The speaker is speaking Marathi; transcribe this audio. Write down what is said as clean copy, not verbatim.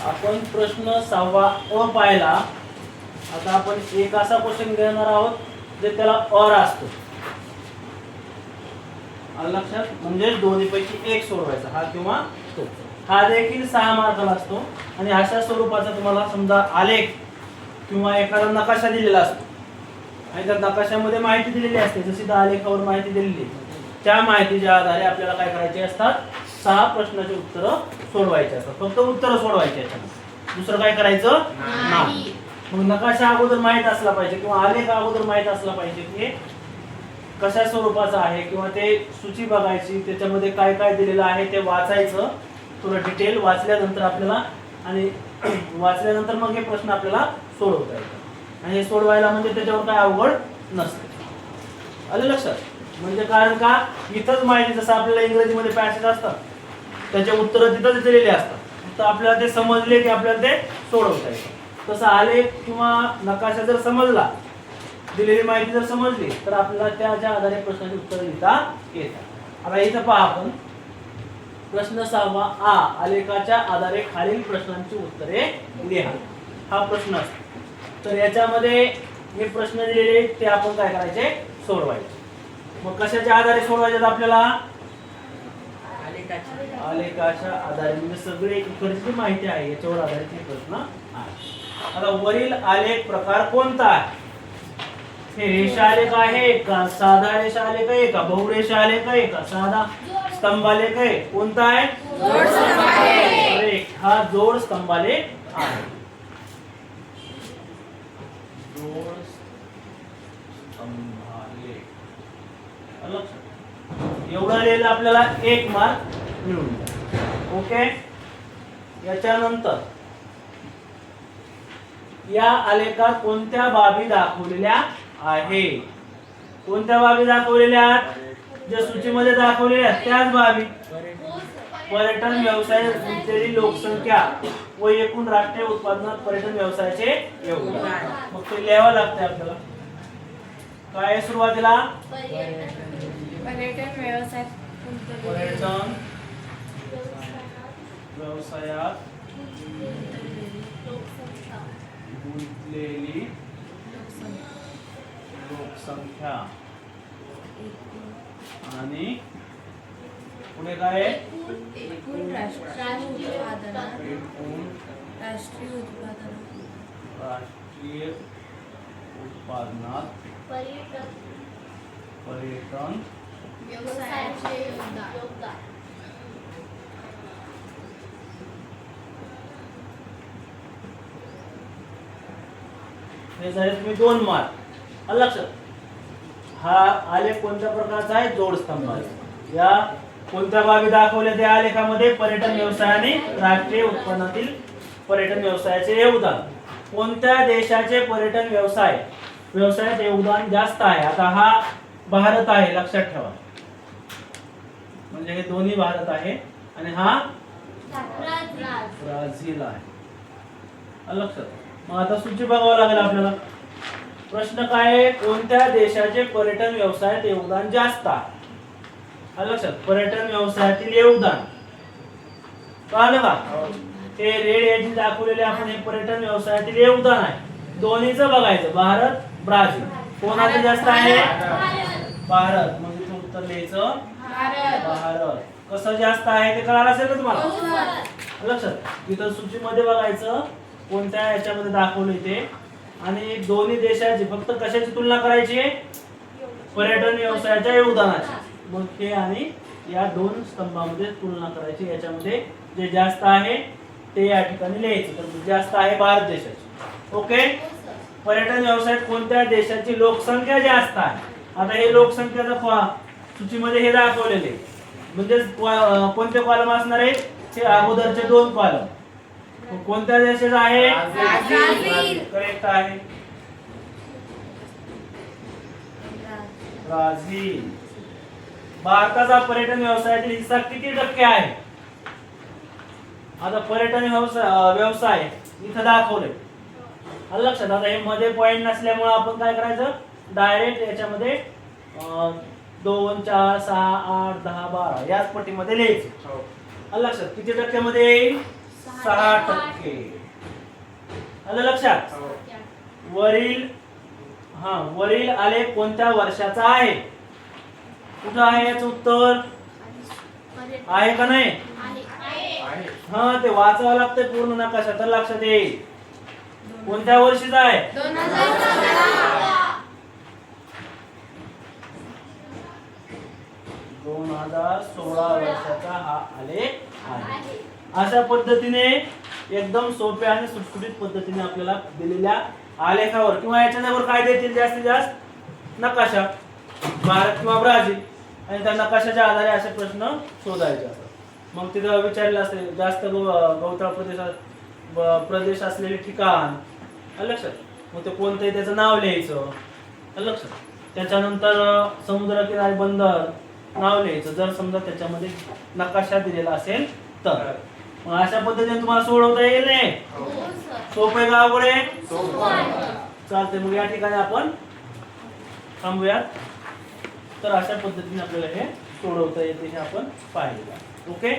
आपण प्रश्न 6वा अ पाहिला. आता आपण एक असा क्वेश्चन घेणार आहोत जे त्याला और असतो. आलं लक्षात? म्हणजे दोन्ही पैकी एक सोडवायचा, हा किंवा तो. हा देखील 6 मार्काला असतो आणि अशा स्वरूपाचा तुम्हाला समजा आलेख किंवा एखादा नकाशा दिलेला असतो आणि त्या नकाशामध्ये माहिती दिलेली असते, जशी त्या आलेखावर माहिती दिलेली, त्या माहितीच्या आधारे आपल्याला काय करायचे असतात, 6 प्रश्नाचे उत्तर सोडवायचे असतात. फक्त उत्तर सोडवायचे असतात, दुसरं काय करायचं नाही. मग नकाशा अगोदर माहित असला पाहिजे किंवा आलेख अगोदर माहित असला पाहिजे की कशा स्वरूपाचा आहे, किंवा ते सूची बघायची, त्याच्यामध्ये काय काय दिलेलं आहे ते वाचायचं थोडं डिटेल वाचल्यानंतर आपल्याला, आणि वाचल्यानंतर मग हे प्रश्न आपल्याला सोडवता येतात. आणि हे सोडवायला म्हणजे त्याच्यावर काय अवघड नसते. आलं लक्षात? म्हणजे कारण का इथंच माहिती, जसं आपल्याला इंग्रजीमध्ये पॅसेज असतात त्याचे उत्तर तिथंच दिलेले असतात, फक्त आपल्याला ते समजले की आपल्याला ते सोडवता येतं. तसं आलेख किंवा नकाशा जर समजला, दिलेली माहिती जर समजली, तर आपल्याला त्याच्या आधारे प्रश्नाचे उत्तर लिहिता येतात. आता इथं पहा, आपण प्रश्न 6वा आ, आलेखाच्या आधारे खालील प्रश्नांची उत्तरे लिहा, हा प्रश्न असतो. तर याच्यामध्ये हे प्रश्न दिलेले ते आपण काय करायचे, सोडवायचे. मग कशाच्या आधारे सोडवायचे आपल्याला? आलेखाच्या आधारे, म्हणजे सगळे इकडची माहिती आहे याच्यावर आधारित हे प्रश्न आहे. आता वरील आलेख प्रकार कोणता आहे? हे रेषालेख आहे का, साधा रेषालेख आहे का, बहुरेषा आलेख आहे का, साधा स्तंभालेख आहे, कोणता आहे? जोड स्तंभालेख. हा जोड स्तंभालेख आहे. जोड स्तंभालेख. एवढं लिहिलं आपल्याला 1 मार्क मिळून जाईल. ओके. याच्यानंतर या आलेखात कोणत्या बाबी दाखवलेल्या आहे? कोणत्या बाबी दाखवलेल्या आहेत? ज्या सूचीमध्ये दाखवलेल्या आहेत त्याच बाबी. पर्यटन व्यवसायात गुंतलेली लोकसंख्या व एकूण राष्ट्रीय उत्पादनात पर्यटन व्यवसायाचे योगदान. मग ते लिहावं लागते आपल्याला. काय आहे सुरुवातीला? पर्यटन व्यवसायात पर्यटन व्यवसायात गुंतलेली लोकसंख्या आणि पुढे काय आहे? एकूण राष्ट्रीय उत्पादनात राष्ट्रीय उत्पादनात पर्यटन व्यवसायाचे योगदान. हे झाले तुम्ही 2 मार्क. लक्षात? हा आलेख कोणत्या प्रकारचा आहे? जोड स्तंभालेख. या कोणत्या बाबी दाखवल्या त्या आलेखामध्ये? पर्यटन व्यवसायाने राष्ट्रीय उत्पन्नातील पर्यटन व्यवसायाचे योगदान. कोणत्या देशाचे पर्यटन व्यवसायात योगदान जास्त आहे? आता हा भारत आहे, लक्षात ठेवा. म्हणजे हे दोन्ही भारत आहे आणि हा ब्राझील आहे. लक्षात? मग आता सूची बघावं लागेल आपल्याला. प्रश्न काय आहे? कोणत्या देशाचे पर्यटन व्यवसायात योगदान जास्त आहे? लक्षात? पर्यटन व्यवसायातील योगदान कळलं का? ते रेड यादी दाखवलेले आपण हे पर्यटन व्यवसायातील योगदान आहे. दोन्हीचं बघायचं, भारत ब्राझील. कोणाचं जास्त आहे? भारत. म्हणजे इथं उत्तर लिहायचं भारत. कसं जास्त आहे ते कळालं असेल का तुम्हाला? लक्षात? इथं सूचीमध्ये बघायचं कोणत्या याच्यामध्ये दाखवले ते, आणि दोन्ही देशाची फक्त कशाची तुलना करायची? पर्यटन व्यवसायाच्या योगदानाची. मग हे आणि या 2 स्तंभामध्ये तुलना करायची. याच्यामध्ये जे जास्त आहे ते या ठिकाणी लिहायचं. तर जास्त आहे भारत देशाची. ओके. पर्यटन व्यवसायात कोणत्या देशाची लोकसंख्या जास्त आहे? आता हे लोकसंख्याचा सूचीमध्ये हे दाखवलेले, म्हणजे कोणते कॉलम असणार आहे? हे अगोदरचे 2 कॉलम. कोणत्या देशाचा आहे? करेक्ट आहे, ब्राझील. भारताचा पर्यटन व्यवसायातील हिस्सा किती टक्के आहे? आता पर्यटन व्यवसाय इथं दाखवले. लक्षात? आता हे मध्ये पॉइंट नसल्यामुळे आपण काय करायचं, डायरेक्ट याच्यामध्ये 2, 4, 6, 8, 10, 12 याच पट्टीमध्ये लिहायचं. लक्षात? किती टक्क्यामध्ये येईल? 6%. आलं लक्षात? वरील आलेख कोणत्या वर्षाचा आहे? कुठं आहे याचं उत्तर? आहे का नाही? हा, ते वाचावं लागतंय पूर्ण नकाशा तर लक्षात येईल. कोणत्या वर्षीचा आहे? 2016 वर्षाचा हा आलेख आहे. अशा पद्धतीने एकदम सोप्या आणि सुटसुटीत पद्धतीने आपल्याला दिलेल्या आलेखावर किंवा याच्यावर काय देतील जास्तीत जास्त नकाशा, भारत किंवा ब्राझील, आणि त्या नकाशाच्या आधारे असे प्रश्न शोधायचे असतात. मग तिथं विचारलं असेल जास्त गवताळ प्रदेश असलेले ठिकाण, लक्षात, मग ते कोणतंही त्याचं नाव लिहायचं, लक्षात. त्याच्यानंतर समुद्रकिनारी बंदर नाव लिहायचं जर समजा त्याच्यामध्ये नकाशा दिलेला असेल तर. मग अशा पद्धतीने तुम्हाला सोडवता येईल नाही? सोपे का अवघड आहे? चालते. मग या ठिकाणी आपण थांबूयात. तर अशा पद्धतीने आपल्याला हे सोडवता येते हे आपण पाहिलं. ओके.